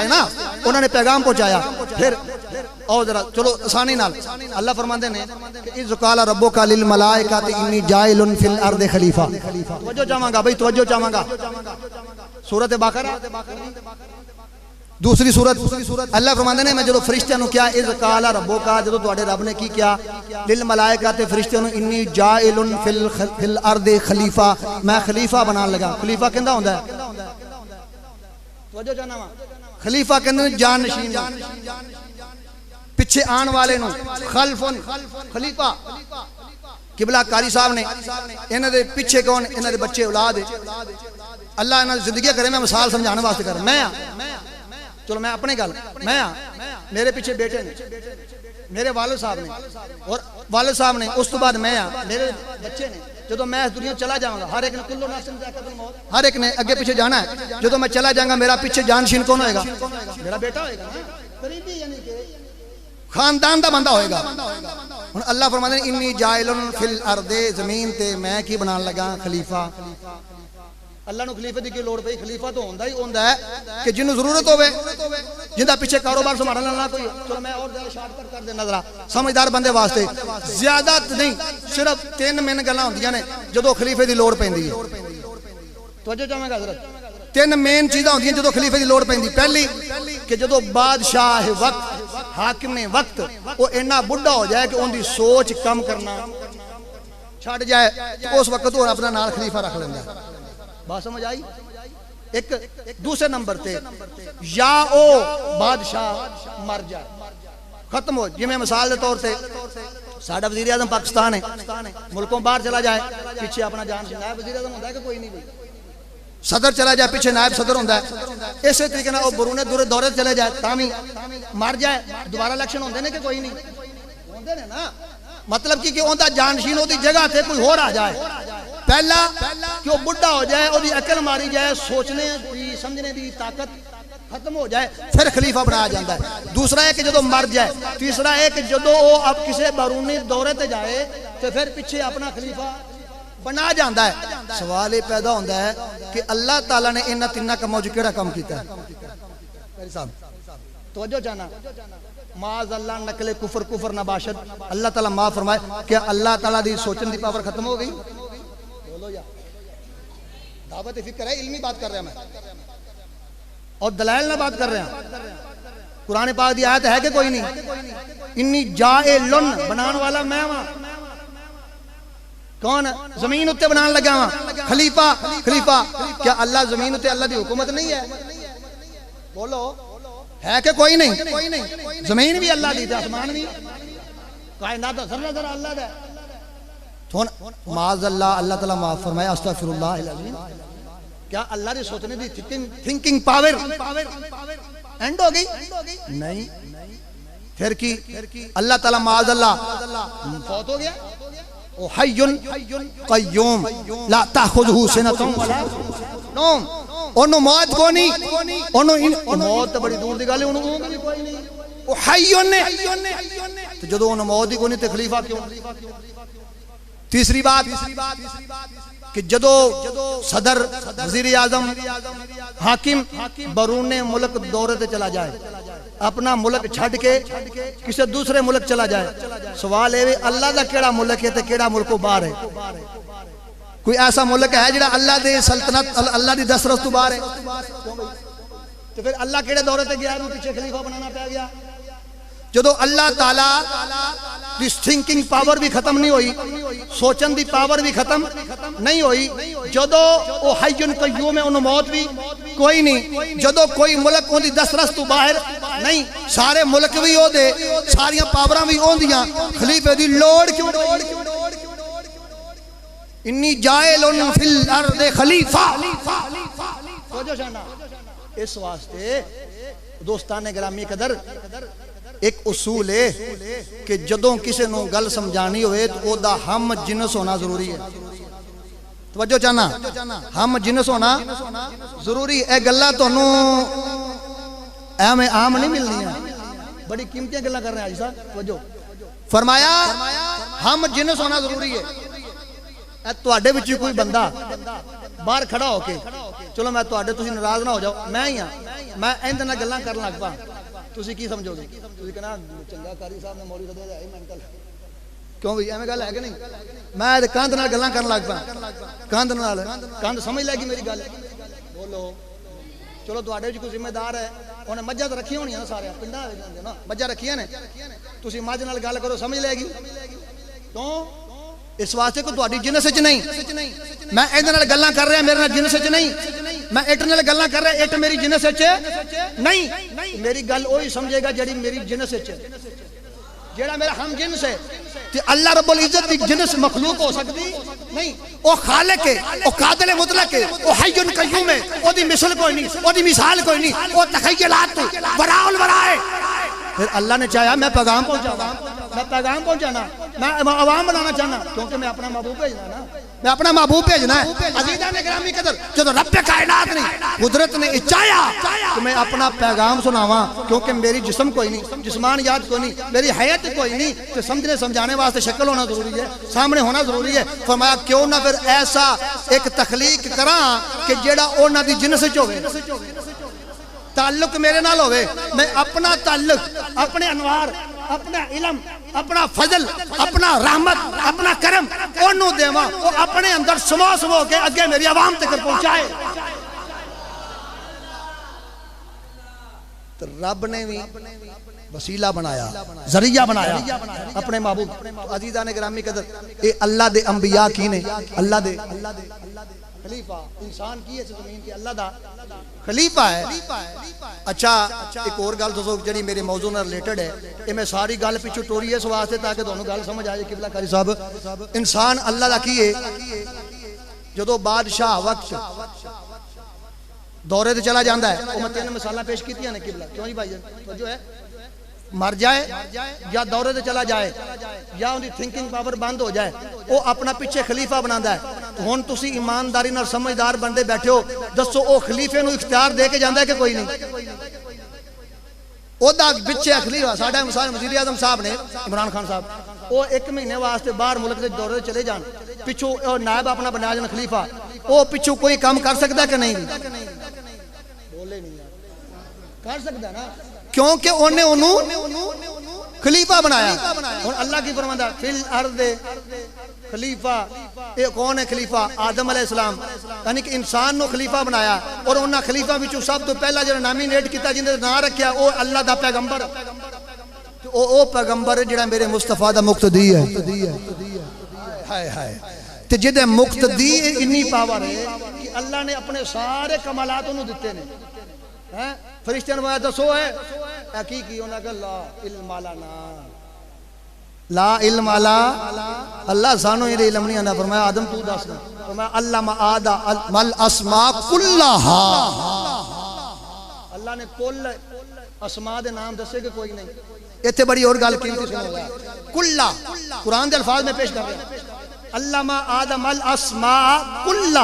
आए ना, उन्होंने पैगाम पहुंचाया। फिर और जरा चलो आसानी नाल अल्लाह फरमाते ने इज़ क़ाला रब्बुका लिल मलाइकति इन्नी जाइलुन फिल अर्दि खलीफा। तवज्जो चाहांगा भाई, तवज्जो चाहांगा। सूरत बकरा दूसरी सूरत अल्लाह फरमाते ने मैं जो फरिश्तियां नु क्या इज़ क़ाला रब्बुका, जो तुहाडे रब ने की क्या लिल मलाइकति फरिश्तियां नु इन्नी जाइलुन फिल अर्दि खलीफा, मैं खलीफा बनाने लगा। खलीफा कहंदा हुंदा है, तवज्जो चाहना वा, खलीफा कहंदे जानशीन, पिछे आने वाले नु खलफुन खलीफा। किबला कारी साहब ने इन्हां दे पिछे कौन, इन्हां दे बच्चे औलाद है। अल्लाह इन्हां दी जिंदगी करे, मैं मिसाल समझाने वास्ते कर, मैं चलो मैं अपने गल, मैं मेरे पीछे बेटे ने, मेरे वालिद साहब ने और वालिद साहब ने, उस तो बाद मैं मेरे बच्चे ने। जो मैं इस दुनिया चला जाऊंगा, हर एक ने कुल्लु नासिन ज़ाइक़तुल मौत, हर एक ने अगे पीछे जाना है। जो मैं चला जाऊंगा मेरा पीछे जानशीन कौन होएगा? मेरा बेटा होएगा ना, करीबी यानी कि खानदान का बंदा होएगा। हुन अल्लाह फरमाते हैं इन्नी जाइलुन फिल अर्दे, जमीन ते मैं की बनाने लगा खलीफा। अल्लाह नु खलीफे दी की लोड़ पई? खलीफा तो होंदा ही होंदा है कि जिन्हों जरूरत होवे, जिंदा पीछे कारोबार संभालने वाला कोई। चलो मैं और ज्यादा शॉर्टकट कर देना जरा समझदार बंदे वास्ते, ज्यादा नहीं, सिर्फ 3 मेन गल्लां होंदियां ने जदों खलीफे दी लोड़ पैंदी है। तवज्जो चाहांगा हज़रत, 3 मेन चीज़ां होंदियां जदों खलीफे दी लोड़ पैंदी। पहली कि जदों बादशाह वक्त, हाकिम ने वक्त, वो इन्ना बुढ़ा हो जाए कि उनकी सोच कम करना छड़ जाए, उस वक्त वो अपना नाल खलीफा रख लेंदा। बात समझ आई? एक दूसरे नंबर पे या ओ बादशाह मर जाए, खत्म हो, जिवें मिसाल के तौर पर साडा वज़ीर आज़म पाकिस्तान है, मुल्कों बाहर चला जाए, पीछे अपना जान नायब वज़ीर आज़म होंदा है कि कोई नहीं, सदर चला जाए पीछे नायब सदर होंदा है। इस तरीके ना बरूने दूर दौरे चले जाए तामी मर जाए, दोबारा इलेक्शन होंदे ने कि कोई नहीं होंदे ने ना। मतलब कि उनका जानशीन उहदी जगह से कोई होर आ जाए। पहला कि वह बुढ़ा हो जाए, उसकी अकल मारी जाए, सोचने की समझने की ताकत खत्म हो जाए, फिर खलीफा बनाया जाता है। दूसरा है कि जो मर जाए। तीसरा है कि जो अब किसी बारूनी दौरे ते जाए तो फिर पीछे अपना खलीफा बना जाता है। सवाल ये पैदा होता है कि अल्लाह ताला ने इन्हां तिन्हां कामों च किहड़ा काम कीता है? तवज्जो चाहना, माज़ अल्लाह नकले कुफर कुफर नबाशत, अल्लाह ताला माफ फरमाए। क्या अल्लाह ताला दी सोचने की पावर खत्म हो गई? बोलो यार, दावत फिक्र है, इल्मी बात कर रहा मैं और दलाइल ना बात कर रहे हैं। कुरान पाक की आयत है कि कोई नहीं? इन्नी जाइलुन बनाने वाला मैं वहां कौन? जमीन उत्ते बनाने लगा वहां खलीफा। खलीफा क्या अल्लाह जमीन उत्ते अल्लाह की हुकूमत नहीं है? बोलो है कि कोई नहीं? जमीन भी अल्लाह दी, आसमान भी, कायनात दा जरा जरा अल्लाह दा। तो माज़ अल्लाह, अल्लाह ताला माफ फरमाए, अस्तगफिरुल्लाह अज़ीम। क्या अल्लाह की सोचने की थिंकिंग पावर एंड हो गई? नहीं। फिर की अल्लाह ताला माज़ अल्लाह फौत हो गया। ओ हय्युन क़य्यूम ला ताखुज़ुहु सिनतुन वला नौम, ओनु मौत को नहीं, ओनु मौत तो बड़ी दूर की गल है, ओनु ऊँग भी कोई नहीं। ओ हय्युन ने, तो जदों ओनु मौत ही कोई नहीं तो खलीफा क्यों? तीसरी बात कि जदों सदर, वज़ीर आज़म, हाकिम बरूने मुल्क दौरे ते चला जाए, अपना मुल्क छड़ के किसी दूसरे मुल्क चला जाए, सवाल है अल्लाह का केड़ा मुल्क है तो केड़ा मुल्क बाहर है? कोई ऐसा मुल्क है जिहड़ा अल्लाह दे सल्तनत, अल्लाह दी दस्तरस तो बाहर है? तो फिर अल्लाह केड़े दौरे ते गया, पीछे खलीफा बनाना पै गया? जदों अल्लाह ताला दी थिंकिंग पावर भी खत्म नहीं हुई, सोचन दी पावर भी खत्म नहीं हुई, जदों वो हय्युन क़य्यूम है, उन्होंने मौत भी कोई नहीं, जदों कोई मुल्क उनकी दस्तरस तो बाहर नहीं, सारे मुल्क भी ओदे, सारियां पावरां भी ओंदियां, खलीफे दी लोड़ क्यों? इन्नी जाइलुन फिल अर्दि खलीफा। इस वास्ते दोस्ताने गिरामी कदर एक उसूल है कि जदों किसी को गल समझानी होवे तो ओदा हम जिनस होना जरूरी है। तवज्जो चाहना, हम जिनस होना जरूरी है। गल्लां तुहानू एवें आम नहीं मिलनियां, बड़ी कीमती गल्लां कर रहे हैं। साहब तवज्जो फरमाया, हम जिनस होना जरूरी है। तुहाडे विच कोई बंदा बाहर खड़ा होके चलो मैं तुहाडे तुसीं नाराज ना हो जाओ, मैं ही हाँ, मैं इहदे नाल गल्लां करन लग पां, तुसीं की समझोगे? तुसीं कहना चंगा कारी साहब ने मौलवी सदे है मेंटल, क्यों भी एवें गल है कि नहीं? मैं कंध नाल गल्लां करन लग पां, कंध नाल, कंध समझ लैगी मेरी गल। बोलो चलो तुहाडे विच कोई जिम्मेदार है, उन्हें मज्जां तो रखियां होणियां सारे पिंडां विच ना, मज्जां रखियां ने, तुसीं मज्झ नाल गल करो समझ लैगी। क्यों? इस वास्ते कोई तुहाडी जिनस च नहीं, मैं इहदे नाल गल्लां कर रहा मेरे नाल जिनस च नहीं, मैं इट नाल गल्लां कर रहा इट मेरी जिनस च नहीं, मेरी गल ओही समझेगा जेड़ी मेरी जिनस च, जेड़ा मेरा हम जिनस है। ते अल्लाह रब्बुल इज्जत दी जिनस मखलूक हो सकती नहीं, ओ खालिक है, ओ कादिल मुतलक है, ओ हय्युन कय्यूम है, ओदी मिसाल कोई नहीं, ओदी मिसाल कोई नहीं, ओ तखय्युलात वराउल वरा है। फिर अल्लाह ने चाहा मैं पैगाम पहुंचाऊंगा, मैं पैगाम पहुंचाना, मैं अवाम बनाना चाहना, क्योंकि मैं अपना महबूब भेजना ना, मैं अपना महबूब भेजना है। अज़ीज़ान ने गिरामी कदर जो रब कायनात ने कुदरत ने चाहा कि मैं अपना पैगाम सुनावा, क्योंकि मेरी जिस्म कोई नहीं, जिस्मानियात कोई नहीं, मेरी हयात कोई नहीं, तो समझने समझाने वास्ते शक्ल होना जरूरी है, सामने होना जरूरी है। फरमाया क्यों ना फिर ऐसा एक तखलीक करा कि जेड़ा उन्हां दी जिनस च होवे, ताल्लुक मेरे नाल होवे, मैं अपना ताल्लुक, अपने अनवार, अपना इलम, अपना फजल, अपना रहमत, अपना करम ओनू देवा, वो अपने अंदर समो के अगे मेरी आवाम तक पहुंचाए। तो रब ने भी वसीला बनाया, जरिया बनाया अपने महबूब। अज़ीज़ान ने गिरामी कदर ये अल्लाह दे अंबिया की ने, अल्लाह दे खलीफा, इंसान की है जमीन की अल्लाह दा खलीफा है। अच्छा एक और गल दसो जी मेरे मौजू नाल रिलेटेड है, ये मैं सारी गल पिछू टोरी इस वास्ते ताकि तुहानू गल समझ आ जाए। किबला कारी साहब इंसान अल्लाह दा की है, जदों बादशाह वक्त दौरे ते चला जाता है, वो मैं 3 मिसालां पेश कीतियां ने किबला, क्यों जी भाई जो है मर जाए या दौरे ते चला जाए या उनकी थिंकिंग पावर बंद हो जाए, वो अपना पिछे खलीफा बनाता है। तो हुण तुसी ईमानदारी नाल समझदार बंदे बैठे हो, दसो वो खलीफे नूं इख्तियार दे के जाता है कि कोई नहीं? ओदा पिछे खलीफा साडा मिसाल वज़ीर आज़म साहब ने, इमरान खान साहब, वो 1 महीने वास्ते बाहर मुल्क के दौरे ते चले जान, पिछू नायब अपना बनाया जान खलीफा, वो पिछू कोई काम कर सकता कि नहीं? बोले नहीं कर सकता ना, क्योंकि उन्हें उन्होंने खलीफा बनाया। और अल्लाह की फरमांदा फिल अर्द खलीफा, ये कौन है खलीफा? आदम अलैहिस्सलाम, यानी कि इंसान नो खलीफा बनाया। और उन्हें खलीफा विचों सब तो पहला जो नॉमिनेट किया, जिन्हें नाम रखा वो अल्लाह दा पैगंबर, ओ पैगंबर जिहड़ा मेरे मुस्तफा दा मुक्तदी है। हाय हाय, ते जिहदे मुक्तदी इन्नी पावर है कि अल्लाह ने अपने सारे कमालात उन्हें दिते ने। हैं फरिश्तियां ने दसो है की उन्हें कहा ला इल्म लना, ला इल्म अला अल्लाह सानू ये इल्म नहीं आंदा। फरमाया आदम तू दस, फरमाया अल्लाह मा आदा मल अस्मा कुल्लाहा, अल्लाह ने कुल अस्मा दे नाम दसे कि कोई नहीं। इत्थे बड़ी और गल कीमती सुनो, कुल्ला कुरान दे अल्फाज में पेश कर रहा, अल्लाह मा आदा मल अस्मा कुल्ला।